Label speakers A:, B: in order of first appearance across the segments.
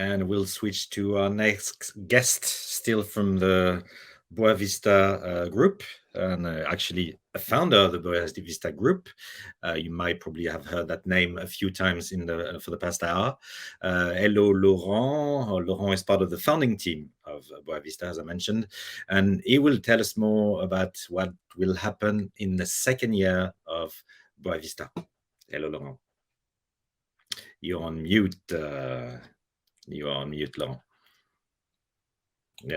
A: and we'll switch to our next guest, still from the Boa Vista group, and actually a founder of the Boa Vista group. You might probably have heard that name a few times for the past hour. Hello, Laurent. Laurent is part of the founding team of Boa Vista, as I mentioned, and he will tell us more about what will happen in the second year of Boa Vista. Hello, Laurent. You're on mute. You are on mute, Laurent. Yeah.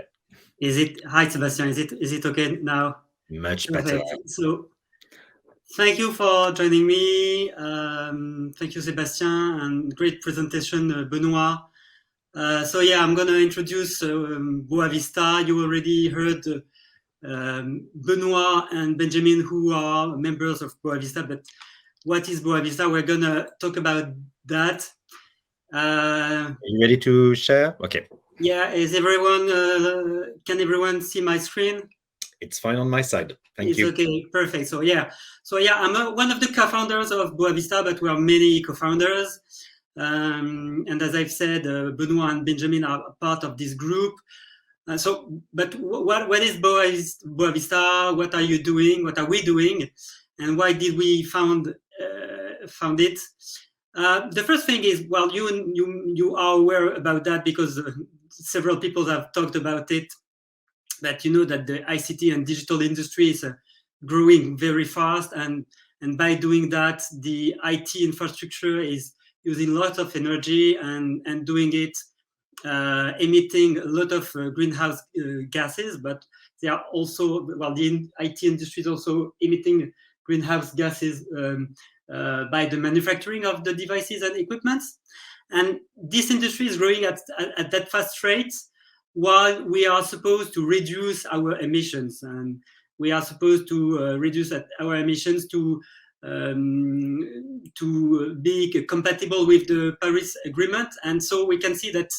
B: Hi, Sebastian. Is it okay now?
A: Much better.
B: So, thank you for joining me. Thank you, Sebastian, and great presentation, Benoit. So yeah, I'm going to introduce Boa Vista. You already heard Benoit and Benjamin, who are members of Boa Vista. But what is Boa Vista? We're going to talk about that.
A: Are you ready to share? Okay.
B: Yeah, can everyone see my screen?
A: It's fine on my side. Thank
B: you. It's okay, perfect. So yeah, I'm one of the co-founders of Boa Vista, but we are many co-founders. And as I've said, Benoit and Benjamin are part of this group. But what is Boa Vista? What are you doing? What are we doing? And why did we found it? The first thing is, well, you are aware about that because several people have talked about it, that you know that the ICT and digital industry is growing very fast, and by doing that, the IT infrastructure is using lots of energy and doing it emitting a lot of greenhouse gases, but they are also, well, the IT industry is also emitting greenhouse gases by the manufacturing of the devices and equipments. And this industry is growing at that fast rate, while we are supposed to reduce our emissions. And we are supposed to reduce our emissions to be compatible with the Paris Agreement. And so we can see that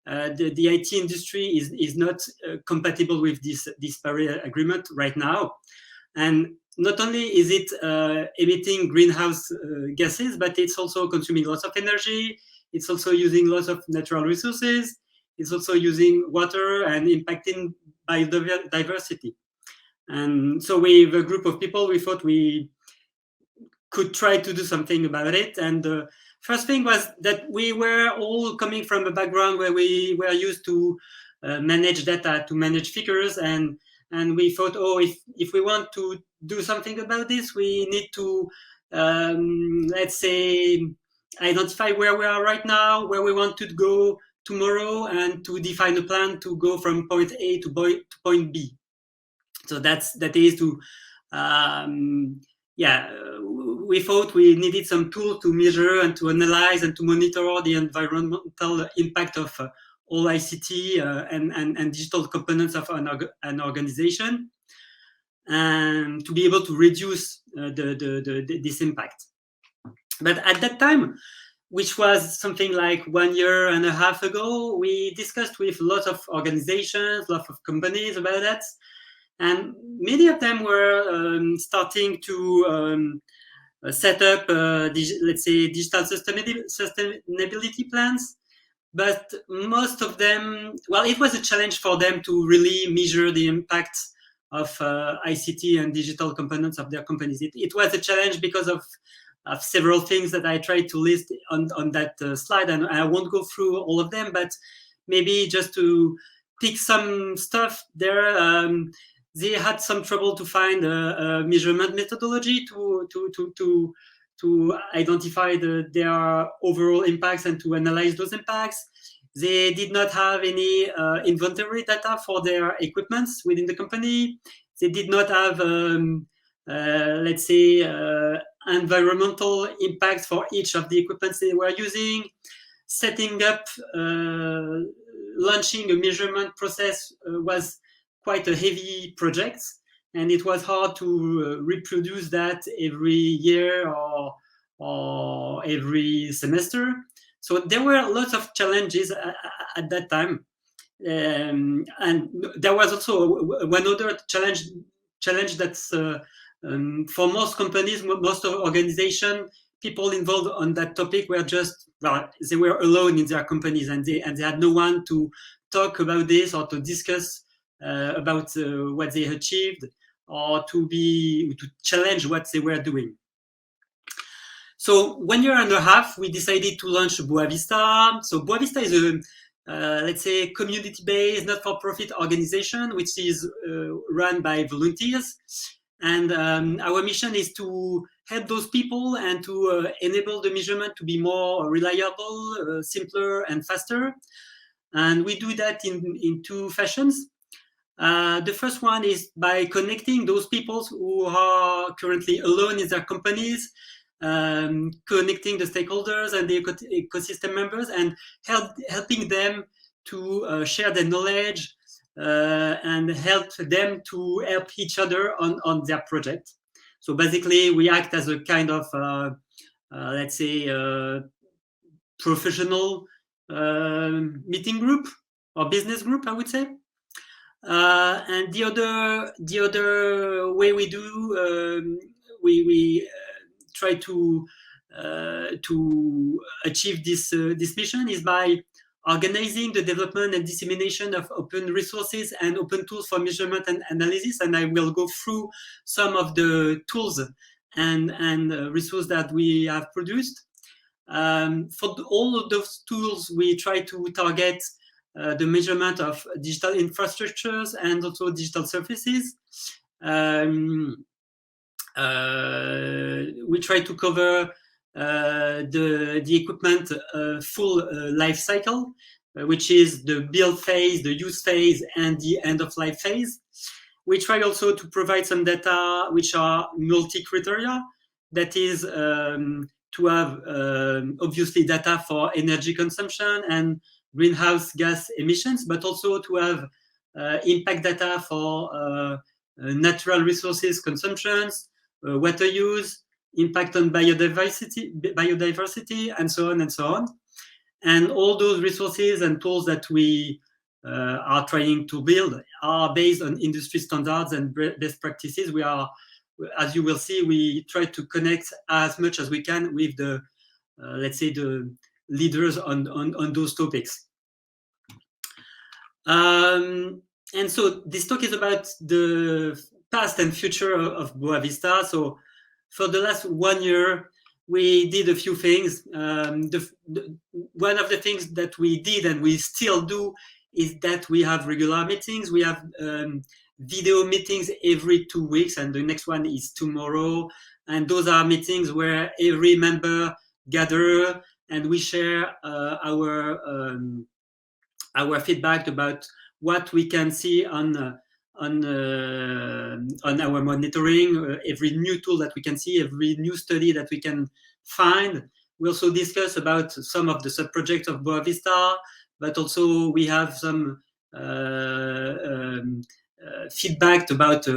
B: the IT industry is not compatible with this Paris Agreement right now. And not only is it emitting greenhouse gases, but it's also consuming lots of energy. It's also using lots of natural resources. It's also using water and impacting biodiversity. And so with a group of people, we thought we could try to do something about it. And the first thing was that we were all coming from a background where we were used to manage data, to manage figures, and we thought, if we want to do something about this, we need to, let's say, identify where we are right now, where we want to go tomorrow, and to define a plan to go from point A to point B. So that is to, we thought we needed some tool to measure and to analyze and to monitor the environmental impact of all ICT and digital components of an organization, and to be able to reduce this impact. But at that time, which was something like 1.5 years ago, we discussed with lots of organizations, lots of companies about that. And many of them were starting to set up, let's say, digital sustainability plans. But most of them, well, it was a challenge for them to really measure the impact of ICT and digital components of their companies. It was a challenge because of several things that I tried to list on that slide, and I won't go through all of them, but maybe just to pick some stuff there. They had some trouble to find a measurement methodology to identify their overall impacts and to analyze those impacts. They did not have any inventory data for their equipments within the company. They did not have, let's say, environmental impacts for each of the equipments they were using. Setting up, launching a measurement process was quite a heavy project, and it was hard to reproduce that every year or every semester. So there were lots of challenges at that time. And there was also one other challenge that's for most companies, most organizations, people involved on that topic were just, well, they were alone in their companies, and they had no one to talk about this or to discuss about what they achieved, or to challenge what they were doing. So 1 year and a half, we decided to launch Boavista. So Boavista is a let's say community-based, not-for-profit organization which is run by volunteers, and our mission is to help those people and to enable the measurement to be more reliable, simpler, and faster. And we do that in two fashions. The first one is by connecting those people who are currently alone in their companies, connecting the stakeholders and the ecosystem members, and helping them to share their knowledge and help them to help each other on their project. So basically, we act as a kind of, let's say, professional meeting group or business group, I would say. And the other way we do, we try to achieve this mission is by organizing the development and dissemination of open resources and open tools for measurement and analysis. And I will go through some of the tools and resources that we have produced. For all of those tools, we try to target the measurement of digital infrastructures and also digital services. We try to cover the equipment full life cycle, which is the build phase, the use phase, and the end of life phase. We try also to provide some data which are multi-criteria, that is to have obviously data for energy consumption and greenhouse gas emissions, but also to have impact data for natural resources consumptions, water use, impact on biodiversity, and so on and so on. And all those resources and tools that we are trying to build are based on industry standards and best practices. We are, as you will see, we try to connect as much as we can with the, let's say, the leaders on those topics. And so this talk is about the past and future of Boavista. So for the last 1 year, we did a few things. One of the things that we did and we still do is that we have regular meetings. We have video meetings every 2 weeks, and the next one is tomorrow. And those are meetings where every member gather and we share our feedback about what we can see on our monitoring, every new tool that we can see, every new study that we can find. We also discuss about some of the sub-projects of Boavista, but also we have some feedback about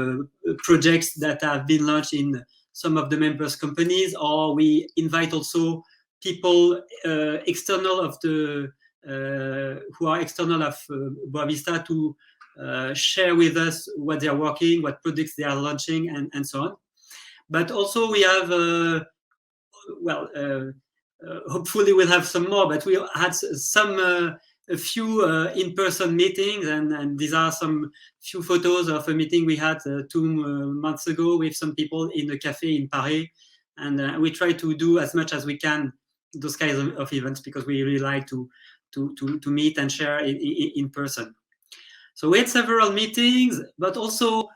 B: projects that have been launched in some of the members' companies, or we invite also people external of the who are external of Boavista to share with us what they are working, what products they are launching, and so on. But also we have, hopefully we'll have some more, but we had a few in-person meetings, and these are some few photos of a meeting we had 2 months ago with some people in a cafe in Paris. And we try to do as much as we can those kinds of events, because we really like to meet and share in person. So we had several meetings, but also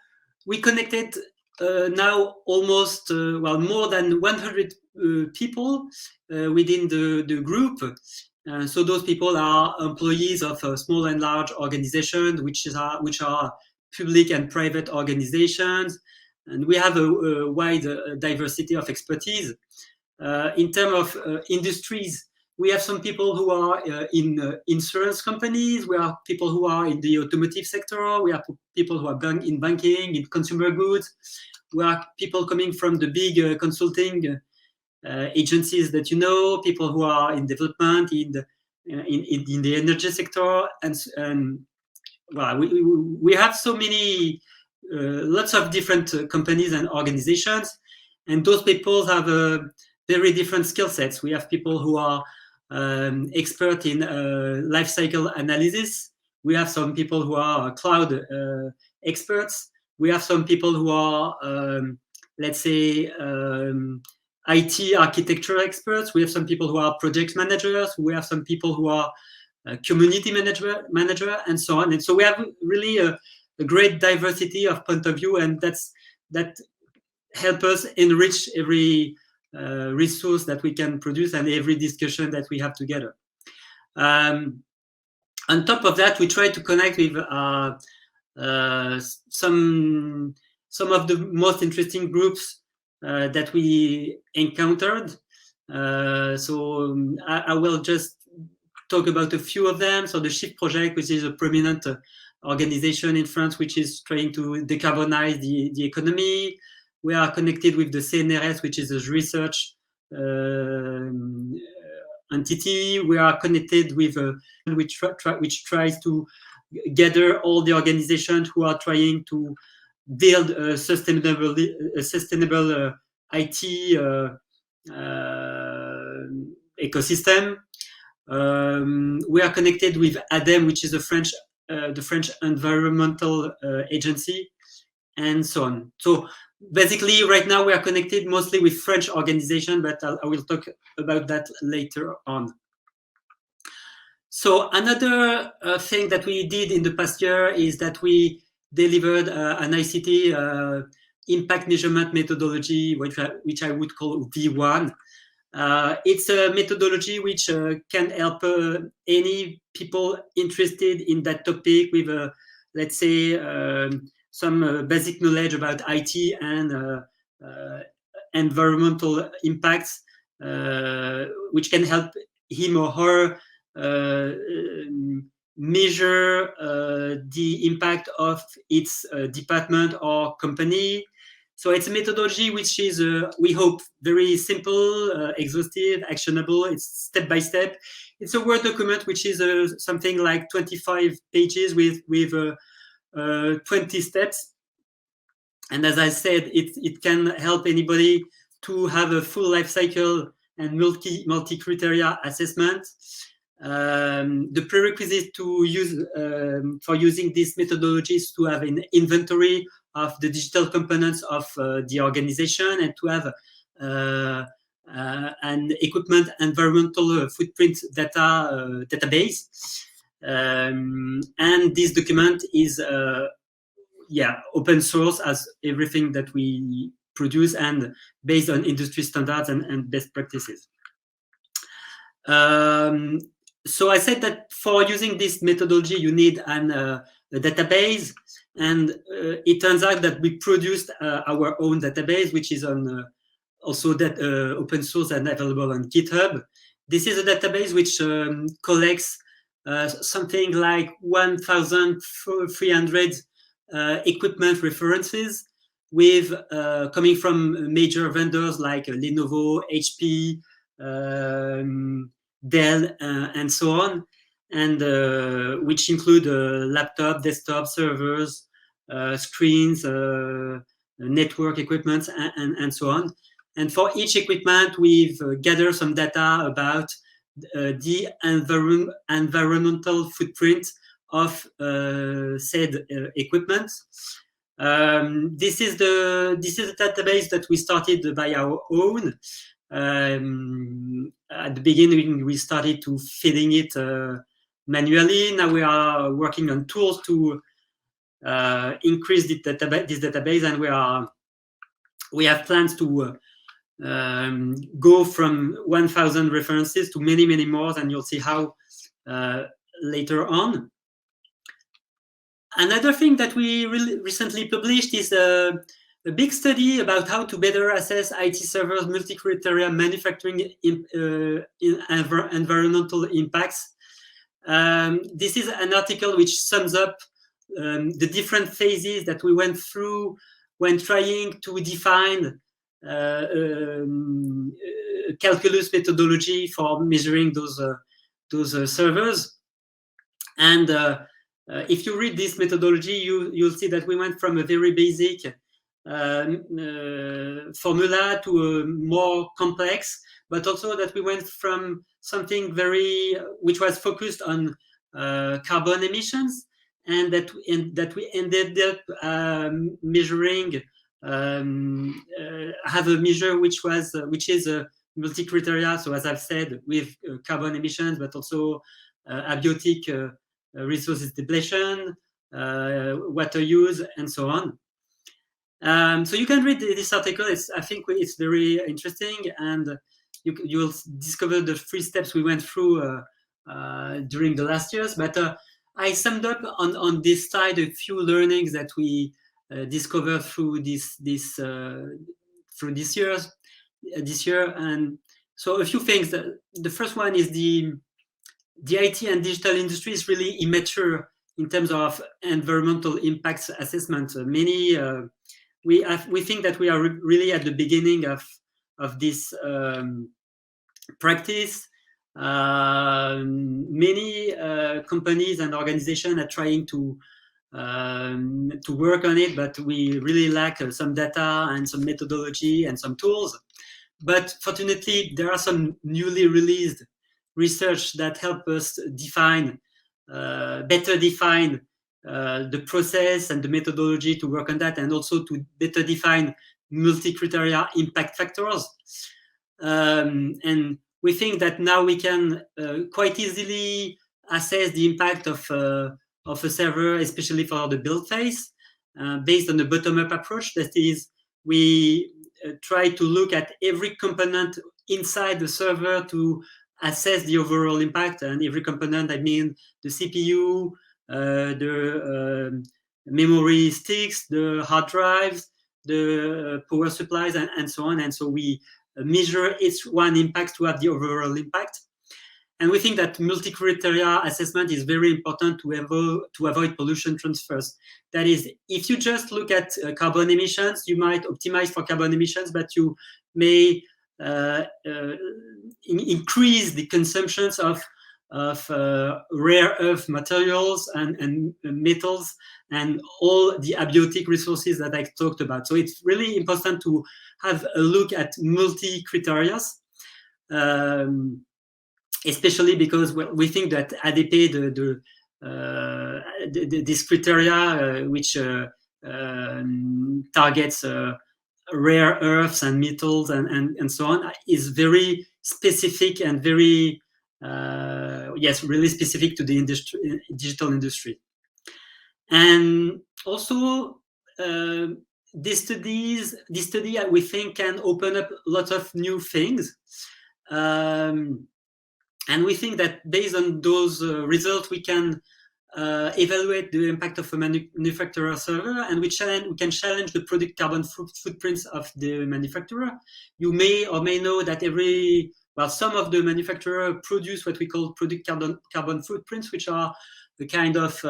B: we connected now almost, more than 100 people within the group. So those people are employees of small and large organizations, which are public and private organizations. And we have a wide diversity of expertise. In terms of industries, we have some people who are in insurance companies. We have people who are in the automotive sector. We have people who are in banking, in consumer goods. We have people coming from the big consulting agencies that you know, people who are in development, in the energy sector, and we have so many, lots of different companies and organizations, and those people have very different skill sets. We have people who are expert in life cycle analysis. We have some people who are cloud experts. We have some people who are, let's say, IT architecture experts. We have some people who are project managers. We have some people who are community manager, and so on. And so we have really a great diversity of point of view, and that help us enrich every resource that we can produce and every discussion that we have together. On top of that, we try to connect with some of the most interesting groups that we encountered. So I will just talk about a few of them. So the Shift Project, which is a prominent organization in France, which is trying to decarbonize the economy. We are connected with the CNRS, which is a research entity. We are connected with which tries to gather all the organizations who are trying to build a sustainable IT ecosystem. We are connected with ADEME, which is the French environmental agency, and so on. So basically, right now we are connected mostly with French organizations, but I will talk about that later on. So another thing that we did in the past year is that we delivered an ICT impact measurement methodology, which I would call V1. It's a methodology which can help any people interested in that topic with, let's say, some basic knowledge about IT and environmental impacts, which can help him or her measure the impact of its department or company. So it's a methodology which is, we hope, very simple, exhaustive, actionable. It's step by step. It's a Word document which is something like 25 pages with 20 steps. And as I said, it can help anybody to have a full life cycle and multi-criteria assessment. The prerequisite to use for using this methodology is to have an inventory of the digital components of the organization and to have an equipment environmental footprint database. And this document is open source as everything that we produce and based on industry standards and best practices. So I said that for using this methodology, you need a database, and it turns out that we produced our own database, which is on also that open source and available on GitHub. This is a database which collects something like 1,300 equipment references with coming from major vendors like Lenovo, HP, Dell, and so on, and which include laptop, desktop, servers, screens, network equipment, and so on. And for each equipment, we've gathered some data about the environmental footprint of said equipment. This is a database that we started by our own. At the beginning, we started to filling it manually. Now we are working on tools to increase this database, and we have plans to go from 1,000 references to many, many more, and you'll see how later on. Another thing that we recently published is a big study about how to better assess IT servers' multi-criteria manufacturing environmental impacts. This is an article which sums up the different phases that we went through when trying to define calculus methodology for measuring those servers. And if you read this methodology, you'll see that we went from a very basic formula to a more complex, but also that we went from something which was focused on carbon emissions, and that we ended up measuring, have a measure which is a multi-criteria. So as I've said, with carbon emissions, but also abiotic resources depletion, water use, and so on. So you can read this article. I think it's very interesting, and you will discover the 3 steps we went through during the last years. But I summed up on this slide a few learnings that we discovered through this year. And so a few things. The first one is the IT and digital industry is really immature in terms of environmental impact assessment. We think that we are really at the beginning of this practice. Many companies and organizations are trying to work on it, but we really lack some data and some methodology and some tools. But fortunately, there are some newly released research that help us better define the process and the methodology to work on that, and also to better define multi-criteria impact factors. And we think that now we can quite easily assess the impact of a server, especially for the build phase, based on the bottom-up approach. That is, we try to look at every component inside the server to assess the overall impact. And every component, I mean the CPU, the memory sticks, the hard drives, the power supplies, and so on. And so we measure each one impact to have the overall impact. And we think that multi-criteria assessment is very important to avoid pollution transfers. That is, if you just look at carbon emissions, you might optimize for carbon emissions, but you may increase the consumptions of rare earth materials and metals and all the abiotic resources that I talked about. So it's really important to have a look at multi-criteria, especially because we think that ADP, this criteria which targets rare earths and metals and so on, is very specific and very really specific to the digital industry. And also this study we think can open up lots of new things, and we think that based on those results we can evaluate the impact of a manufacturer server, and we can challenge the product carbon footprints of the manufacturer. You may or may know that some of the manufacturers produce what we call product carbon footprints, which are the kind of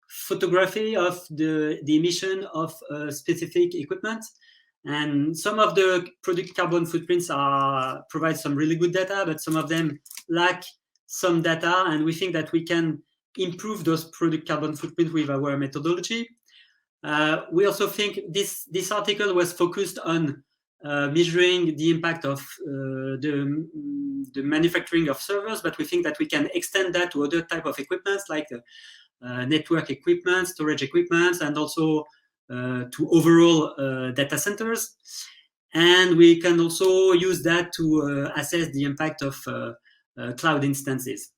B: photography of the emission of specific equipment. And some of the product carbon footprints provide some really good data, but some of them lack some data, and we think that we can improve those product carbon footprints with our methodology. We also think this article was focused on measuring the impact of the manufacturing of servers, but we think that we can extend that to other type of equipments like network equipment, storage equipment, and also to overall data centers. And we can also use that to assess the impact of cloud instances.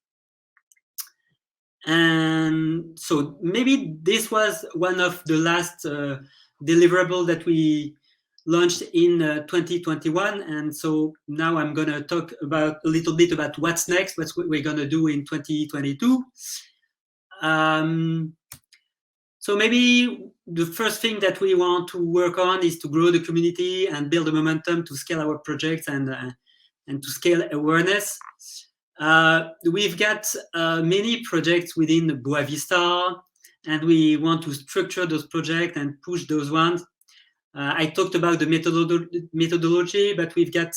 B: And so maybe this was one of the last deliverables that we launched in 2021. And so now I'm going to talk a little bit about what's next, what we're going to do in 2022. So maybe the first thing that we want to work on is to grow the community and build a momentum to scale our projects and to scale awareness. We've got many projects within Boavista, and we want to structure those projects and push those ones. I talked about the methodology, but we've got,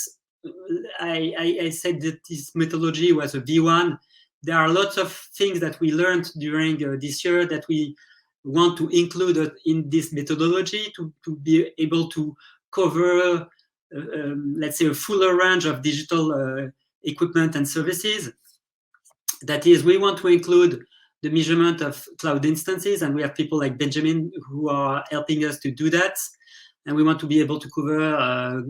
B: I said that this methodology was a V1. There are lots of things that we learned during this year that we want to include in this methodology to be able to cover, let's say, a fuller range of digital equipment and services. That is, we want to include the measurement of cloud instances, and we have people like Benjamin who are helping us to do that. And we want to be able to cover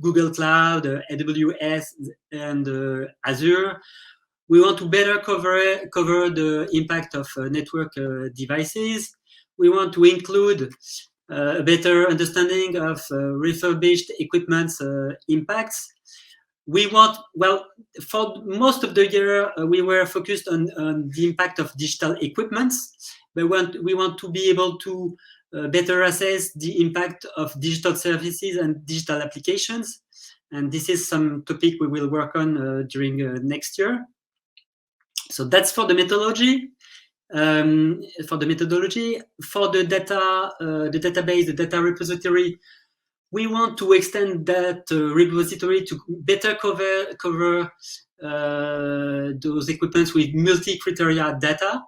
B: Google Cloud, AWS, and Azure. We want to better cover the impact of network devices. We want to include a better understanding of refurbished equipment's impacts. We want, well, for most of the year, we were focused on the impact of digital equipments, but we want to be able to better assess the impact of digital services and digital applications. And this is some topic we will work on during next year. So that's for the methodology. For the data, the database, the data repository, we want to extend that repository to better cover those equipments with multi-criteria data.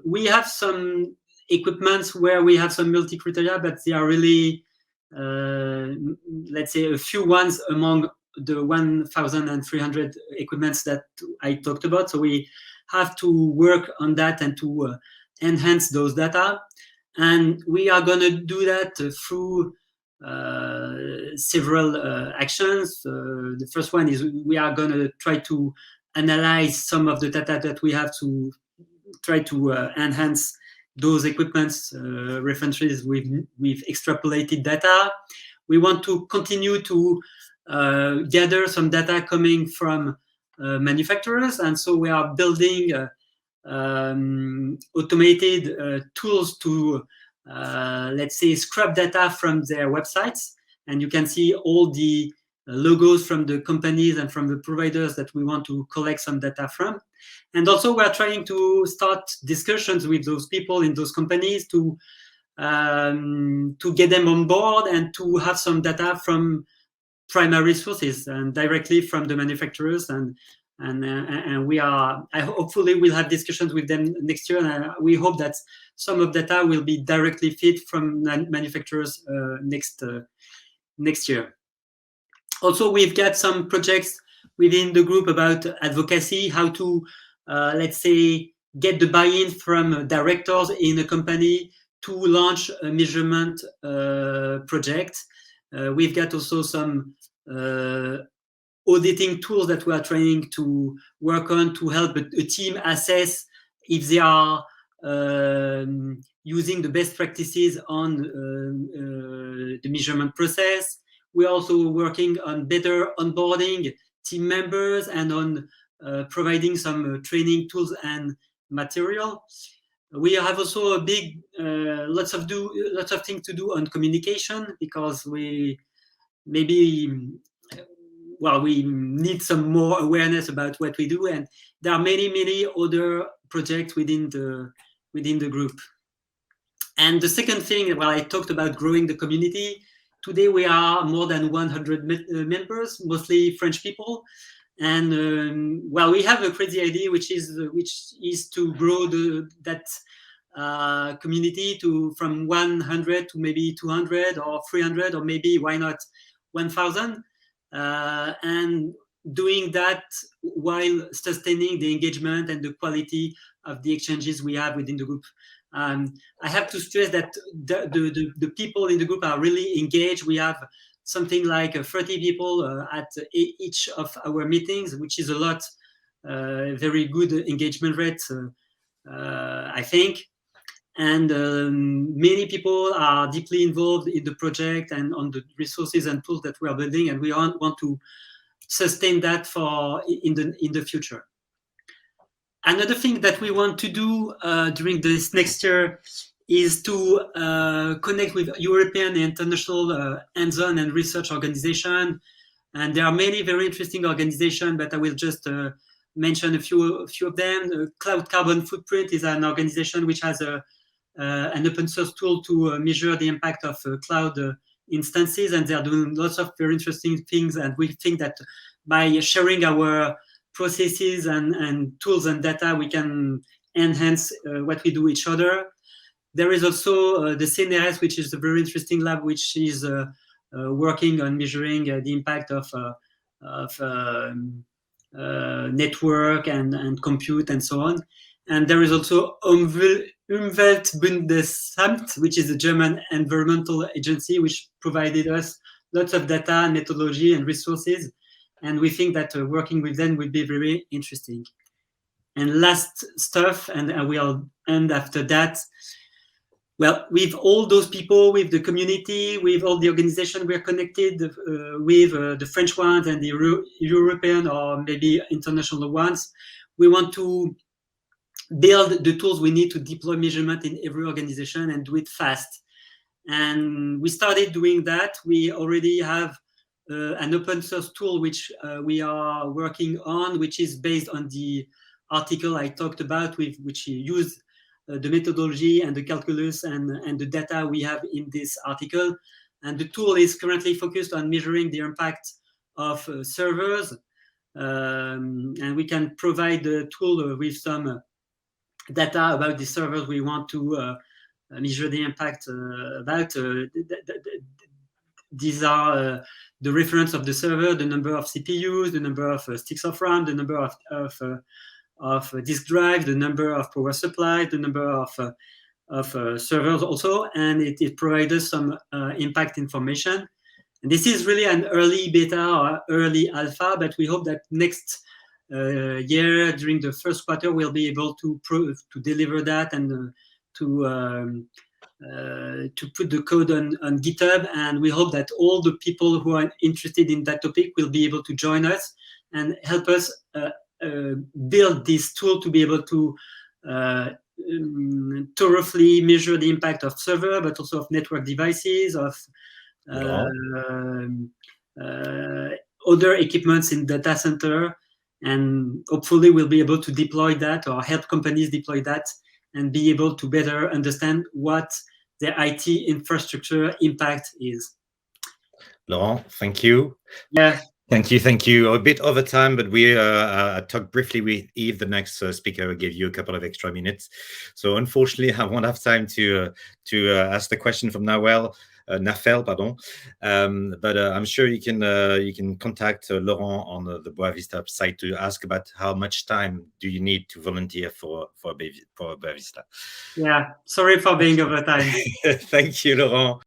B: We have some equipments where we have some multi-criteria, but they are really, let's say, a few ones among the 1,300 equipments that I talked about. So we have to work on that and to enhance those data. And we are going to do that through several actions. The first one is we are going to try to analyze some of the data that we have to try to enhance those equipments references with extrapolated data. We want to continue to gather some data coming from manufacturers, and so we are building automated tools to let's say scrap data from their websites, and you can see all the logos from the companies and from the providers that we want to collect some data from. And also we are trying to start discussions with those people in those companies to get them on board and to have some data from primary sources and directly from the manufacturers. And we are, hopefully we'll have discussions with them next year, and we hope that some of data will be directly fed from manufacturers next year. Also, we've got some projects within the group about advocacy, how to, let's say, get the buy-in from directors in a company to launch a measurement project. We've got also some auditing tools that we are trying to work on to help a team assess if they are using the best practices on the measurement process. We're also working on better onboarding team members and on providing some training tools and material. We have also a big, lots of things to do on communication, because we need some more awareness about what we do, and there are many other projects within the group. And the second thing, well, I talked about growing the community. Today we are more than 100 members, mostly French people, and well, we have a crazy idea, which is to grow that community from 100 to maybe 200 or 300, or maybe, why not, 1,000, and doing that while sustaining the engagement and the quality of the exchanges we have within the group. I have to stress that the people in the group are really engaged. We have something like 30 people at each of our meetings, which is a lot, very good engagement rate, I think. And many people are deeply involved in the project and on the resources and tools that we are building, and we want to sustain that in the future. Another thing that we want to do during this next year is to connect with European and international hands-on and research organizations. And there are many very interesting organizations, but I will just mention a few of them. Cloud Carbon Footprint is an organization which has an open source tool to measure the impact of cloud instances, and they are doing lots of very interesting things. And we think that by sharing our processes and tools and data, we can enhance what we do each other. There is also the CNRS, which is a very interesting lab, which is working on measuring the impact of network and compute and so on. And there is also Umweltbundesamt, which is a German environmental agency, which provided us lots of data and methodology and resources. And we think that working with them would be very interesting. And last stuff, and we'll end after that. Well, with all those people, with the community, with all the organizations, we are connected with the French ones and the European or maybe international ones. We want to build the tools we need to deploy measurement in every organization and do it fast. And we started doing that. We already have an open source tool which we are working on, which is based on the article I talked about, which used the methodology and the calculus and the data we have in this article. And the tool is currently focused on measuring the impact of servers. And we can provide the tool with some data about the servers we want to measure the impact about. These are the reference of the server, the number of CPUs, the number of sticks of RAM, the number of disk drive, the number of power supply, the number of servers also, and it provides us some impact information. And this is really an early beta or early alpha, but we hope that next year, during the first quarter, we'll be able to deliver that and to put the code on GitHub. And we hope that all the people who are interested in that topic will be able to join us and help us build this tool to be able to thoroughly measure the impact of server, but also of network devices, of other equipments in data center. And hopefully we'll be able to deploy that or help companies deploy that and be able to better understand what their IT infrastructure impact is.
A: Laurent, thank you.
B: Yeah.
A: Thank you. A bit over time, but we talked briefly with Yves, the next speaker. Will give you a couple of extra minutes. So unfortunately, I won't have time to ask the question from Nafel, pardon. But I'm sure you can contact Laurent on the Boavista site to ask about how much time do you need to volunteer for Boavista.
B: Yeah, sorry for being over time.
A: Thank you, Laurent.